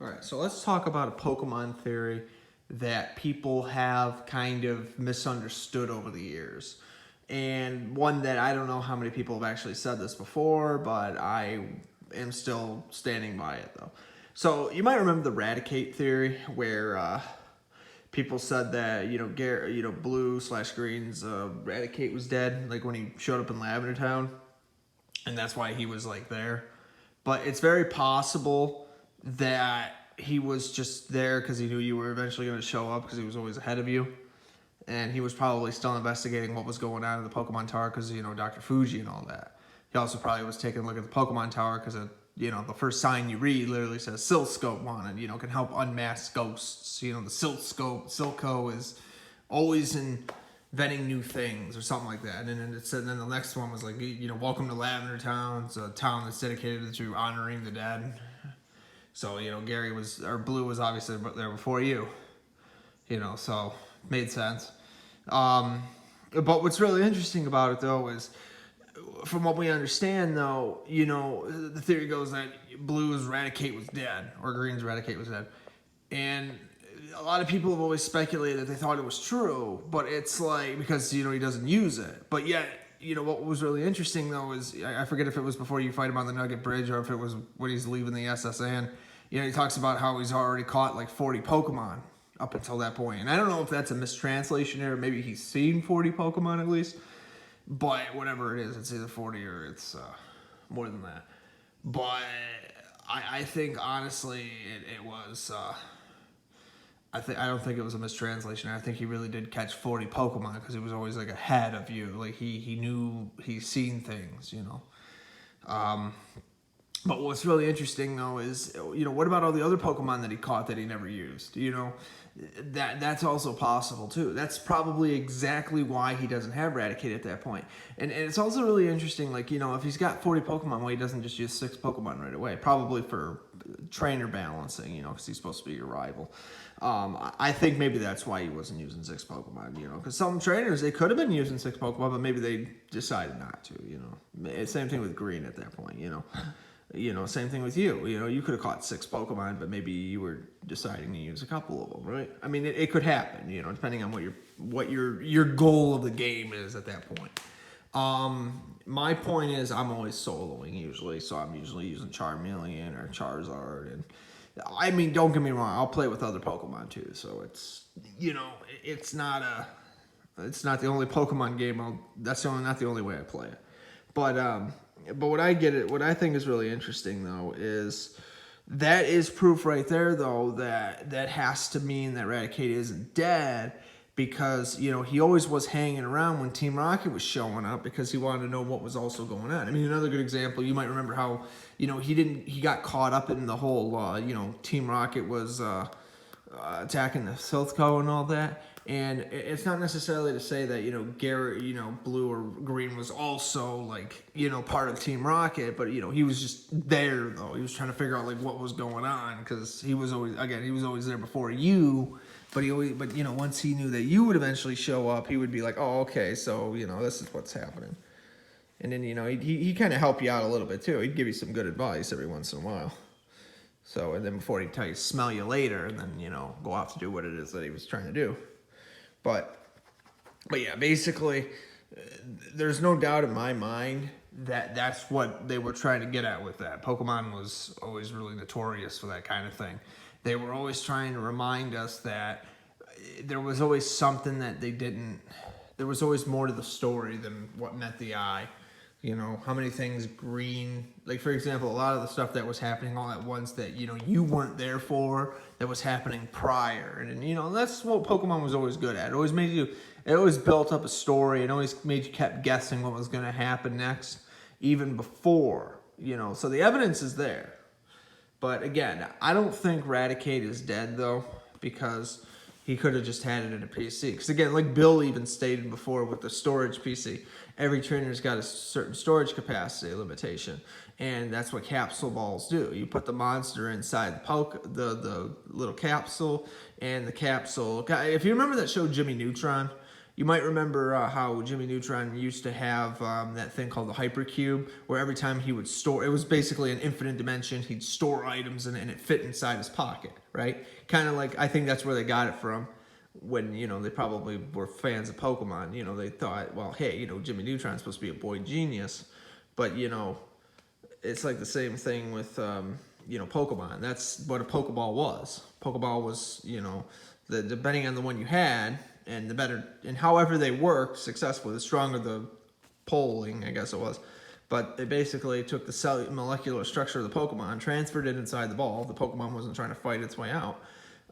All right, so let's talk about a Pokemon theory that people have kind of misunderstood over the years. And one that I don't know how many people have actually said this before, but I am still standing by it though. So you might remember the Raticate theory, where people said that Blue/Green's Raticate was dead, like when he showed up in Lavender Town, and that's why he was like there. But it's very possible that he was just there because he knew you were eventually going to show up because he was always ahead of you. And he was probably still investigating what was going on in the Pokemon Tower because, Dr. Fuji and all that. He also probably was taking a look at the Pokemon Tower because, the first sign you read literally says Silscope on it, can help unmask ghosts. The Silco is always inventing new things or something like that. And then it said, then the next one was like, welcome to Lavender Town. It's a town that's dedicated to honoring the dead. So, Blue was obviously there before you, so made sense. But what's really interesting about it, though, is from what we understand, though, the theory goes that Blue's Raticate was dead, or Green's Raticate was dead. And a lot of people have always speculated that they thought it was true, but it's like, because, he doesn't use it. But yet, what was really interesting, though, is, I forget if it was before you fight him on the Nugget Bridge or if it was when he's leaving the SSN. He talks about how he's already caught like 40 Pokemon up until that point. And I don't know if that's a mistranslation or maybe he's seen 40 Pokemon at least. But whatever it is, it's either 40 or it's more than that. But I think, honestly, it was... I don't think it was a mistranslation. I think he really did catch 40 Pokemon because he was always like ahead of you. Like he knew, he's seen things, But what's really interesting, though, is, what about all the other Pokemon that he caught that he never used? That's also possible, too. That's probably exactly why he doesn't have Raticate at that point. And it's also really interesting, like, if he's got 40 Pokemon, why he doesn't just use 6 Pokemon right away. Probably for trainer balancing, because he's supposed to be your rival. I think maybe that's why he wasn't using 6 Pokemon, because some trainers, they could have been using 6 Pokemon, but maybe they decided not to, Same thing with Green at that point, Same thing with you. You could have caught 6 Pokemon, but maybe you were deciding to use a couple of them, right? I mean, it could happen, depending on what your goal of the game is at that point. My point is, I'm always soloing usually, so I'm usually using Charmeleon or Charizard, and I mean, don't get me wrong, I'll play with other Pokemon too. So it's it's not the only Pokemon game. That's not the only way I play it, but what I think is really interesting, though, is that is proof right there, though, that has to mean that Raticate isn't dead, because, he always was hanging around when Team Rocket was showing up because he wanted to know what was also going on. I mean, another good example, you might remember how, he got caught up in the whole, Team Rocket was attacking the Silco and all that. And it's not necessarily to say that, Garrett, Blue or Green was also, like, part of Team Rocket, but, he was just there, though. He was trying to figure out, like, what was going on, because he was always there before you, but once he knew that you would eventually show up, he would be like, oh, okay, so, this is what's happening. And then, he kind of help you out a little bit, too. He'd give you some good advice every once in a while. So, and then before he'd tell you, smell you later, and then, go off to do what it is that he was trying to do. But yeah, basically, there's no doubt in my mind that that's what they were trying to get at with that. Pokemon was always really notorious for that kind of thing. They were always trying to remind us that there was always something that they didn't... There was always more to the story than what met the eye. How many things Green... Like, for example, a lot of the stuff that was happening all at once that, you weren't there for, that was happening prior. And that's what Pokemon was always good at. It always built up a story. It always made you kept guessing what was going to happen next, even before, So the evidence is there. But, again, I don't think Raticate is dead, though, because he could have just had it in a PC. Because, again, like Bill even stated before with the storage PC, every trainer's got a certain storage capacity limitation. And that's what capsule balls do. You put the monster inside the little capsule, and the capsule... If you remember that show Jimmy Neutron, You might remember how Jimmy Neutron used to have that thing called the hypercube, where every time he would store, it was basically an infinite dimension. He'd store items in it, and it fit inside his pocket, right? Kind of like, I think that's where they got it from. When, you know, they probably were fans of Pokemon, you know, they thought, well, hey, you know, Jimmy Neutron's supposed to be a boy genius, but, you know, it's like the same thing with, you know, Pokemon. That's what a Pokeball was. Pokeball was, you know, depending on the one you had, and the better, and however they worked successfully, the stronger the polling, I guess it was. But they basically took the molecular structure of the Pokemon, transferred it inside the ball. The Pokemon wasn't trying to fight its way out.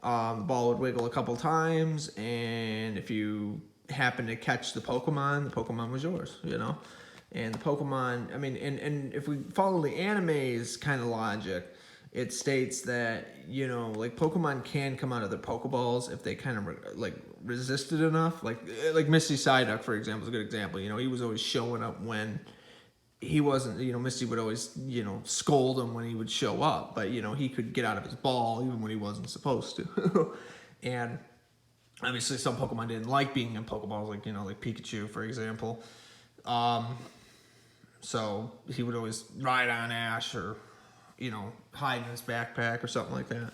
The ball would wiggle a couple times, and if you happened to catch the Pokemon was yours, you know? And the Pokemon, I mean, and if we follow the anime's kind of logic, it states that, you know, like Pokemon can come out of their Pokeballs if they kind of like resisted enough. Like Misty Psyduck, for example, is a good example. You know, he was always showing up when he wasn't, you know, Misty would always, you know, scold him when he would show up, but, you know, he could get out of his ball even when he wasn't supposed to. And obviously some Pokemon didn't like being in Pokeballs, like, you know, like Pikachu, for example. So he would always ride on Ash or, you know, hide in his backpack or something like that.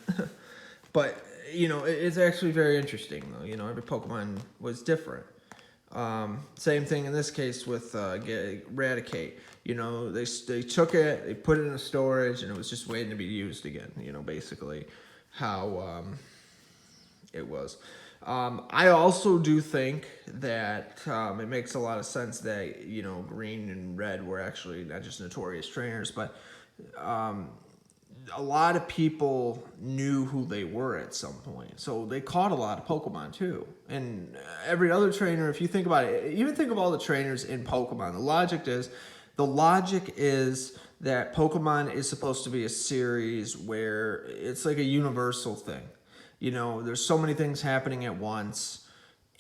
But, you know, it's actually very interesting, though. You know, every Pokemon was different. Same thing in this case with Raticate. You know, they took it, they put it in a storage, and it was just waiting to be used again. You know, basically how it was. I also do think that it makes a lot of sense that, you know, Green and Red were actually not just notorious trainers, but a lot of people knew who they were at some point. So they caught a lot of Pokemon too. And every other trainer, if you think about it, even think of all the trainers in Pokemon, the logic is that Pokemon is supposed to be a series where it's like a universal thing. You know, there's so many things happening at once,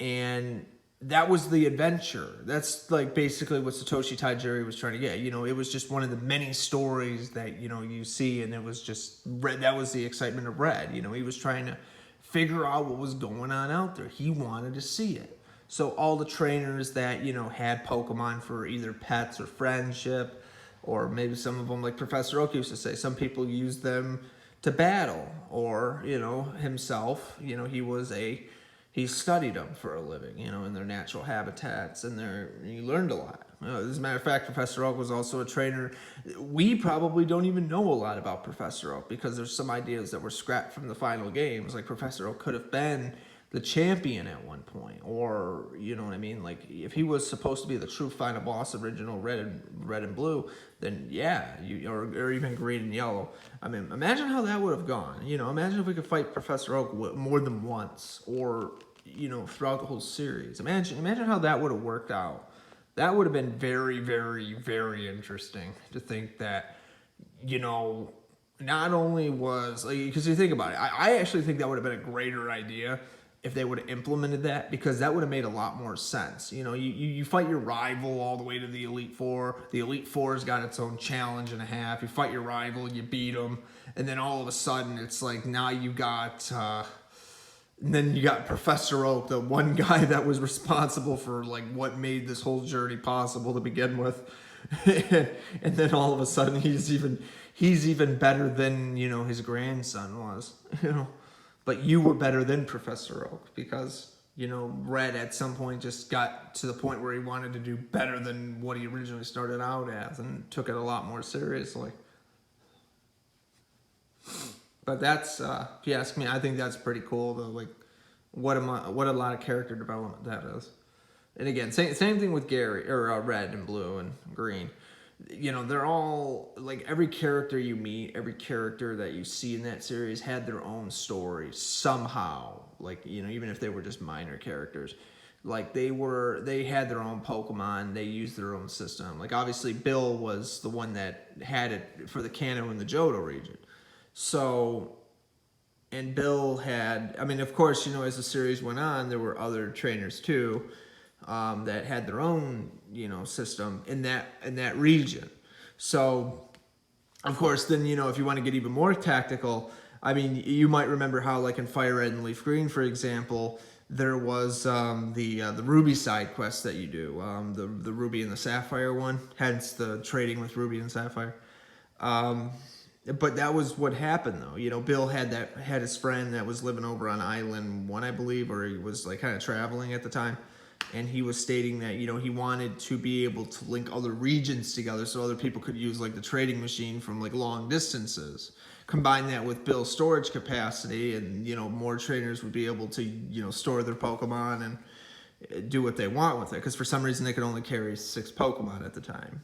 and that was the adventure. That's like basically what Satoshi Tajiri was trying to get. You know, it was just one of the many stories that, you know, you see, and it was just Red. That was the excitement of Red. You know, he was trying to figure out what was going on out there. He wanted to see it. So all the trainers that, you know, had Pokemon for either pets or friendship, or maybe some of them, like Professor Oak used to say, some people use them to battle, or, you know, himself, you know, he studied them for a living, you know, in their natural habitats, and he learned a lot. As a matter of fact, Professor Oak was also a trainer. We probably don't even know a lot about Professor Oak because there's some ideas that were scrapped from the final games. Like Professor Oak could have been the champion at one point, or, you know what I mean? Like if he was supposed to be the true final boss, original red and blue, then yeah, or even green and yellow. I mean, imagine how that would have gone. You know, imagine if we could fight Professor Oak more than once, or, you know, throughout the whole series. Imagine how that would have worked out. That would have been very, very, very interesting to think that, you know, not only was, like, because you think about it, I actually think that would have been a greater idea if they would have implemented that, because that would have made a lot more sense. You know, you fight your rival all the way to the Elite Four. The Elite Four's got its own challenge and a half. You fight your rival, you beat them, and then all of a sudden it's like now you got... And then you got Professor Oak, the one guy that was responsible for like what made this whole journey possible to begin with. And then all of a sudden he's even better than, you know, his grandson was, you know. But you were better than Professor Oak because, you know, Red at some point just got to the point where he wanted to do better than what he originally started out as and took it a lot more seriously. But that's, if you ask me, I think that's pretty cool, though. Like, what a lot of character development that is. And again, same thing with Gary, or Red and Blue and Green. You know, they're all, like, every character you meet, every character that you see in that series had their own story somehow. Like, you know, even if they were just minor characters. Like, they had their own Pokemon, they used their own system. Like, obviously, Bill was the one that had it for the Kanto and the Johto region. So, and Bill had, I mean, of course, you know, as the series went on, there were other trainers too, that had their own, you know, system in that region. So, of course, then, you know, if you want to get even more tactical, I mean, you might remember how, like in Fire Red and Leaf Green, for example, there was the Ruby side quest that you do, the Ruby and the Sapphire one, hence the trading with Ruby and Sapphire. But that was what happened though. You know, Bill had his friend that was living over on Island 1, I believe, or he was like kind of traveling at the time. And he was stating that, you know, he wanted to be able to link other regions together so other people could use like the trading machine from like long distances. Combine that with Bill's storage capacity, and, you know, more trainers would be able to, you know, store their Pokemon and do what they want with it. Because for some reason they could only carry 6 Pokemon at the time.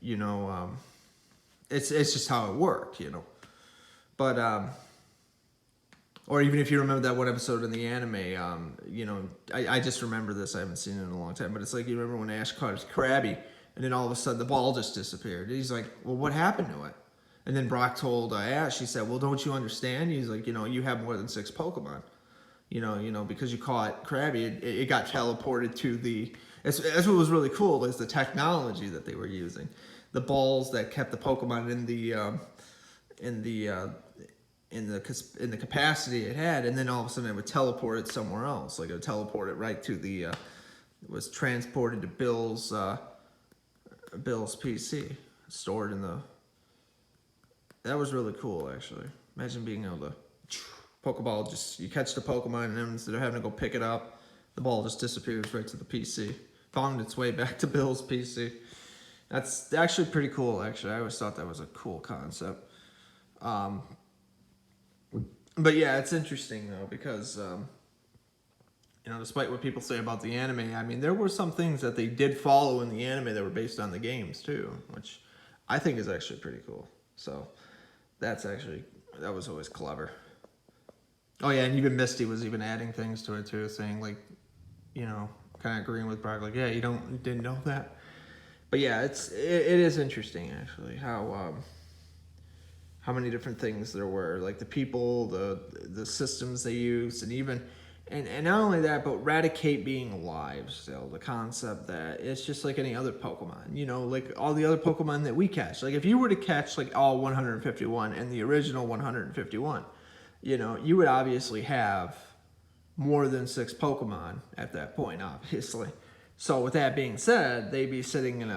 You know, it's just how it worked, you know. But or even if you remember that one episode in the anime, you know, I just remember this. I haven't seen it in a long time, but it's like, you remember when Ash caught his Krabby, and then all of a sudden the ball just disappeared. And he's like, well, what happened to it? And then Brock told Ash, he said, well, don't you understand? He's like, you know, you have more than 6 Pokemon. You know, because you caught Krabby, it got teleported to the... That's what was really cool, is the technology that they were using. The balls that kept the Pokemon in the capacity it had, and then all of a sudden it would teleport it somewhere else. Like it would teleport it right to the... it was transported to Bill's PC, stored in the... That was really cool, actually. Imagine being able to... Pokeball, just... You catch the Pokemon, and then instead of having to go pick it up, the ball just disappears right to the PC. Found its way back to Bill's PC. That's actually pretty cool, actually. I always thought that was a cool concept. But yeah, it's interesting, though, because... you know, despite what people say about the anime, I mean, there were some things that they did follow in the anime that were based on the games, too. Which I think is actually pretty cool. So... that was always clever. Oh yeah, and even Misty was even adding things to it too, saying like, you know, kind of agreeing with Brock, like, yeah, you didn't know that. But yeah, it is interesting actually how many different things there were, like the people, the systems they used, and even and not only that, but Raticate being alive still, the concept that it's just like any other Pokemon, you know, like all the other Pokemon that we catch. Like if you were to catch like all 151 and the original 151, you know, you would obviously have more than 6 Pokemon at that point, obviously. So with that being said, they'd be sitting in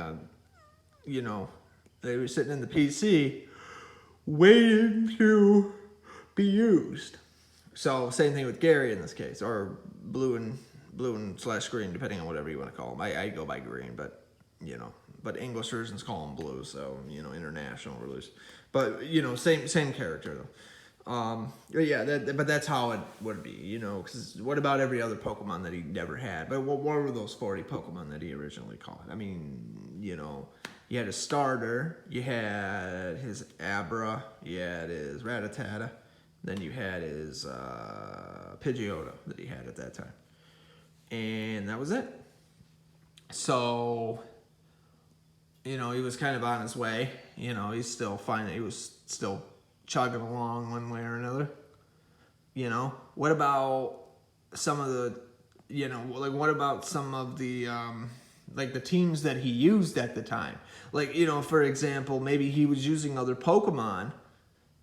they were sitting in the PC waiting to be used. So same thing with Gary in this case, or blue and /green, depending on whatever you want to call them. I go by green, but you know, but English versions call them blue, so you know, international release. But you know, same character though. Yeah, but that's how it would be, you know. Because what about every other Pokemon that he never had? But what were those 40 Pokemon that he originally caught? I mean, you know, you had his starter, you had his Abra, you had his Rattata. Then you had his Pidgeotto that he had at that time. And that was it. So, you know, he was kind of on his way. You know, he's still finding, he was still chugging along one way or another. You know, what about some of the, you know, like what about some of the, like the teams that he used at the time? Like, you know, for example, maybe he was using other Pokemon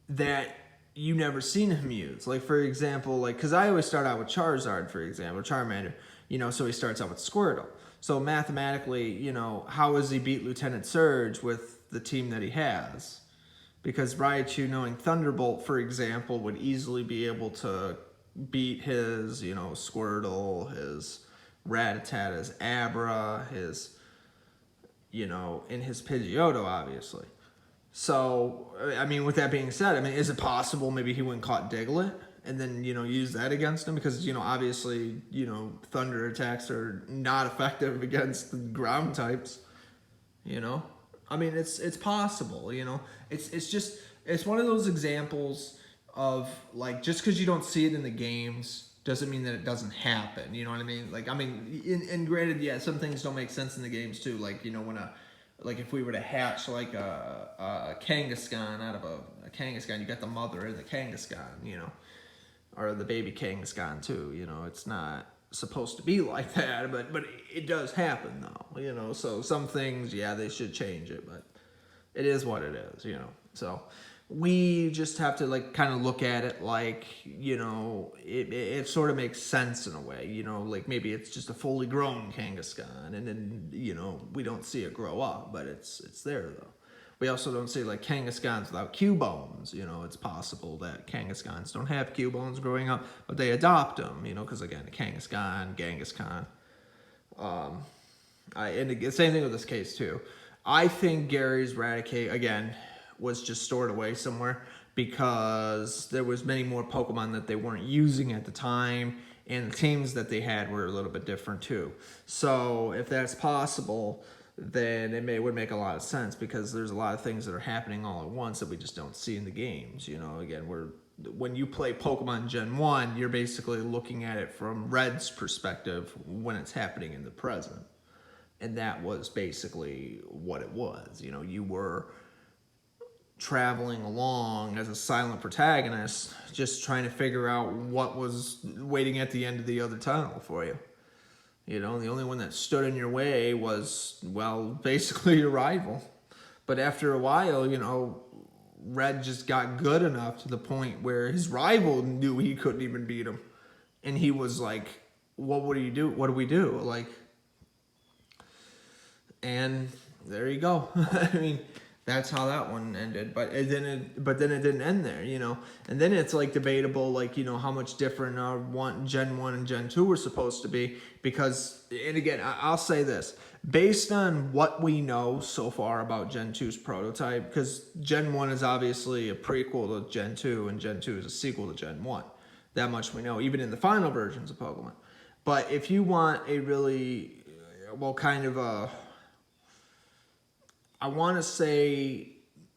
that you never seen him use. Like, for example, like, because I always start out with Charizard, for example, Charmander, you know, so he starts out with Squirtle. So mathematically, you know, how does he beat Lieutenant Surge with the team that he has? Because Raichu, knowing Thunderbolt, for example, would easily be able to beat his, you know, Squirtle, his Rattata, his Abra, his, you know, and his Pidgeotto, obviously. So, I mean, with that being said, I mean, is it possible maybe he went and caught Diglett and then, you know, use that against him? Because, you know, obviously, you know, thunder attacks are not effective against the ground types, you know? I mean, it's possible, you know? It's one of those examples of, like, just because you don't see it in the games doesn't mean that it doesn't happen, you know what I mean? Like, I mean, and granted, yeah, some things don't make sense in the games, too. Like, you know, like if we were to hatch like a Kangaskhan out of a Kangaskhan, you got the mother and the Kangaskhan, you know, or the baby Kangaskhan too, you know. It's not supposed to be like that, but it does happen though, you know. So some things, yeah, they should change it, but it is what it is, you know. So, we just have to like kind of look at it like, you know, it sort of makes sense in a way, you know, like maybe it's just a fully grown Kangaskhan, and then, you know, we don't see it grow up, but it's there though. We also don't see like Kangaskhan's without Q-bones. You know, it's possible that Kangaskhan's don't have Q-bones growing up, but they adopt them, you know, because again, Kangaskhan, Genghis-Khan. And the same thing with this case too. I think Gary's Raticate, again, was just stored away somewhere because there was many more Pokemon that they weren't using at the time, and the teams that they had were a little bit different too. So if that's possible, then it would make a lot of sense, because there's a lot of things that are happening all at once that we just don't see in the games. You know, again, when you play Pokemon Gen 1, you're basically looking at it from Red's perspective when it's happening in the present. And that was basically what it was. You know, you were traveling along as a silent protagonist, just trying to figure out what was waiting at the end of the other tunnel for you. You know, the only one that stood in your way was, well, basically your rival. But after a while, you know, Red just got good enough to the point where his rival knew he couldn't even beat him. And he was like, what do you do? What do we do? Like, and there you go. I mean, that's how that one ended. But then it didn't end there, you know. And then it's like debatable, like, you know, how much different Gen 1 and Gen 2 were supposed to be. Because, and again, I'll say this. Based on what we know so far about Gen 2's prototype, because Gen 1 is obviously a prequel to Gen 2, and Gen 2 is a sequel to Gen 1. That much we know, even in the final versions of Pokemon. But if you want a really, well, kind of a, I want to say,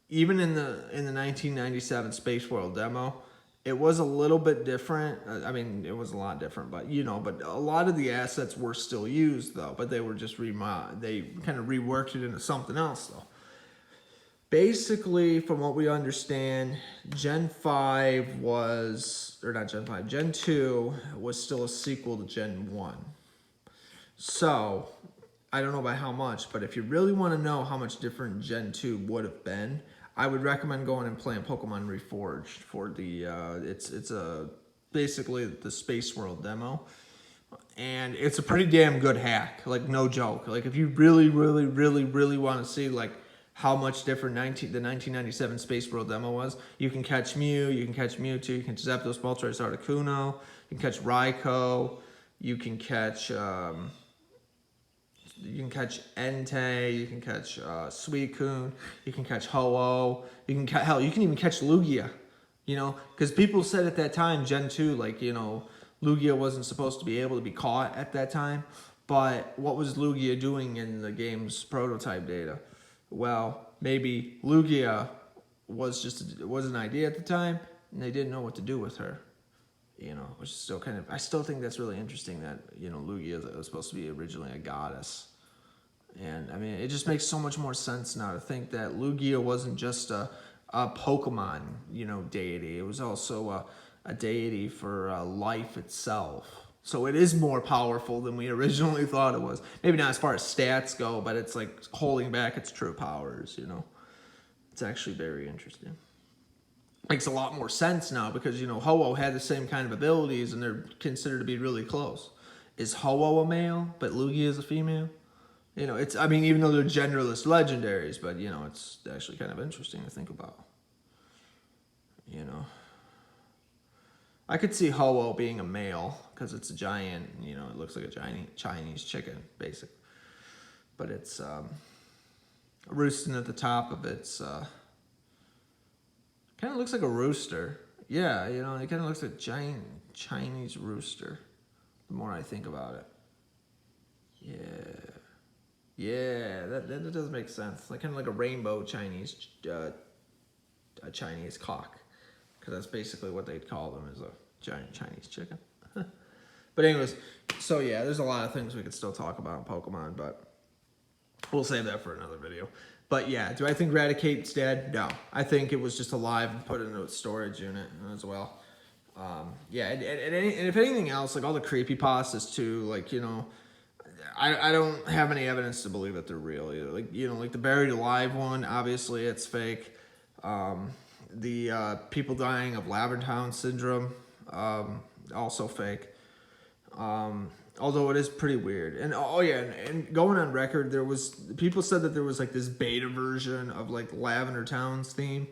even in the 1997 Space World demo, it was a little bit different. I mean, it was a lot different, but you know, but a lot of the assets were still used though, but they were just they kind of reworked it into something else though. Basically, from what we understand, Gen 5 was, or not Gen 5, Gen 2 was still a sequel to Gen 1. So, I don't know by how much, but if you really want to know how much different Gen 2 would have been, I would recommend going and playing Pokemon Reforged for the, it's basically the Space World demo. And it's a pretty damn good hack, like no joke. Like if you really want to see like how much different the 1997 Space World demo was, you can catch Mew, you can catch Mewtwo, you can catch Zapdos, Moltres, Articuno, you can catch Raikou, you can catch Entei, you can catch Suicune, you can catch Ho-Oh, you can even catch Lugia, you know, because people said at that time, Gen 2, like, you know, Lugia wasn't supposed to be able to be caught at that time, but what was Lugia doing in the game's prototype data? Well, maybe Lugia was an idea at the time, and they didn't know what to do with her. You know, which is still kind of, I still think that's really interesting that, you know, Lugia was supposed to be originally a goddess. And, I mean, it just makes so much more sense now to think that Lugia wasn't just a Pokemon, you know, deity. It was also a deity for life itself. So it is more powerful than we originally thought it was. Maybe not as far as stats go, but it's like holding back its true powers, you know. It's actually very interesting. Makes a lot more sense now because, you know, Ho-Oh had the same kind of abilities and they're considered to be really close. Is Ho-Oh a male, but Lugia is a female? You know, it's, I mean, even though they're genderless legendaries, but, you know, it's actually kind of interesting to think about. You know. I could see Ho-Oh being a male because it's a giant, you know, it looks like a giant Chinese chicken, basically. But it's roosting at the top of its... kind of looks like a rooster. Yeah, you know, it kind of looks like a giant Chinese rooster. The more I think about it. Yeah, that does make sense. Like kind of like a rainbow Chinese, a Chinese cock. Because that's basically what they'd call them, is a giant Chinese chicken. But anyways, so yeah, there's a lot of things we could still talk about in Pokemon, but we'll save that for another video. But yeah, do I think Raticate's dead? No. I think it was just alive and put into a storage unit as well. Yeah, and if anything else, like all the creepypastas too, like, you know, I don't have any evidence to believe that they're real either. Like, you know, like the buried alive one, obviously it's fake. The people dying of Lavender syndrome, also fake. Although it is pretty weird. And oh yeah, and going on record, people said that there was like this beta version of like Lavender Town's theme.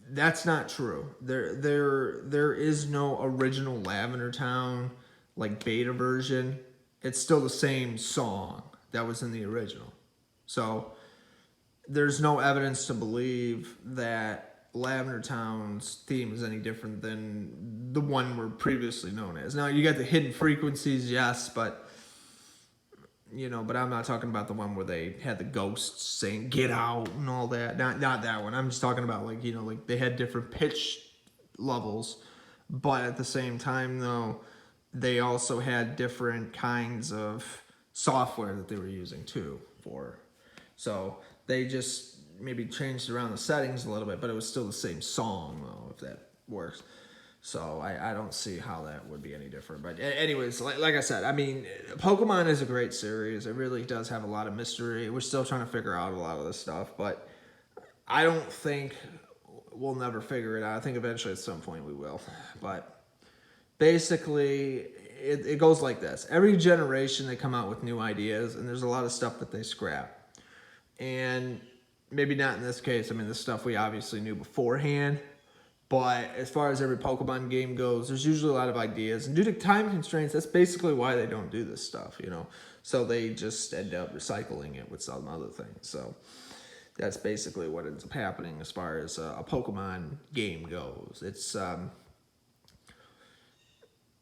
That's not true. There is no original Lavender Town like beta version. It's still the same song that was in the original. So there's no evidence to believe that Lavender Town's theme is any different than the one we're previously known as. Now, you got the hidden frequencies, yes, but, but I'm not talking about the one where they had the ghosts saying, get out, and all that. Not that one. I'm just talking about, like they had different pitch levels, but at the same time, though, they also had different kinds of software that they were using, too, So they just maybe changed around the settings a little bit, but it was still the same song, though, if that works. So I don't see how that would be any different. But anyways, like I said, I mean, Pokemon is a great series. It really does have a lot of mystery. We're still trying to figure out a lot of this stuff, but I don't think we'll never figure it out. I think eventually at some point we will. But basically, it goes like this. Every generation they come out with new ideas, and there's a lot of stuff that they scrap. And maybe not in this case. I mean, this stuff we obviously knew beforehand. But as far as every Pokemon game goes, there's usually a lot of ideas. And due to time constraints, that's basically why they don't do this stuff, So they just end up recycling it with some other things. So that's basically what ends up happening as far as a Pokemon game goes.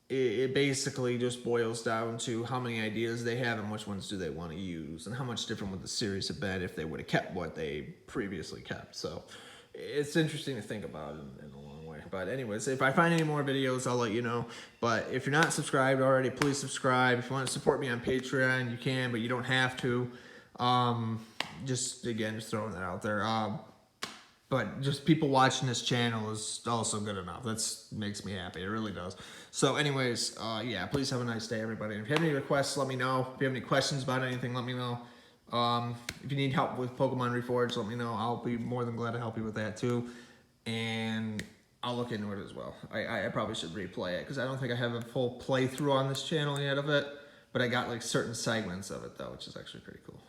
It basically just boils down to how many ideas they have and which ones do they want to use, and how much different would the series have been if they would have kept what they previously kept. So it's interesting to think about in a long way. But anyways, if I find any more videos, I'll let you know. But if you're not subscribed already, please subscribe. If you want to support me on Patreon, you can, but you don't have to. Just throwing that out there. But just people watching this channel is also good enough. That makes me happy. It really does. So anyways, yeah, please have a nice day, everybody. And if you have any requests, let me know. If you have any questions about anything, let me know. If you need help with Pokemon Reforged, let me know. I'll be more than glad to help you with that too. And I'll look into it as well. I probably should replay it because I don't think I have a full playthrough on this channel yet of it. But I got like certain segments of it though, which is actually pretty cool.